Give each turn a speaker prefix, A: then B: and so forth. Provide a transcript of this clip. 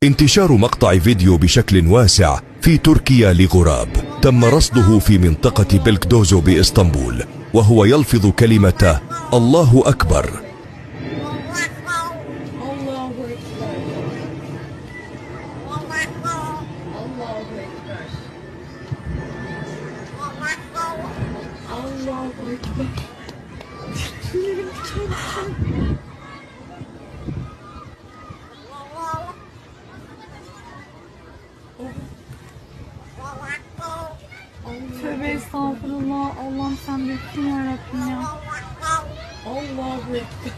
A: انتشار مقطع فيديو بشكل واسع في تركيا لغراب تم رصده في منطقة بلكدوزو بإسطنبول، وهو يلفظ كلمة الله أكبر.
B: Tövbe estağfurullah. Allah'ım sen büyüksün yarabbim ya. Allahu Ekber.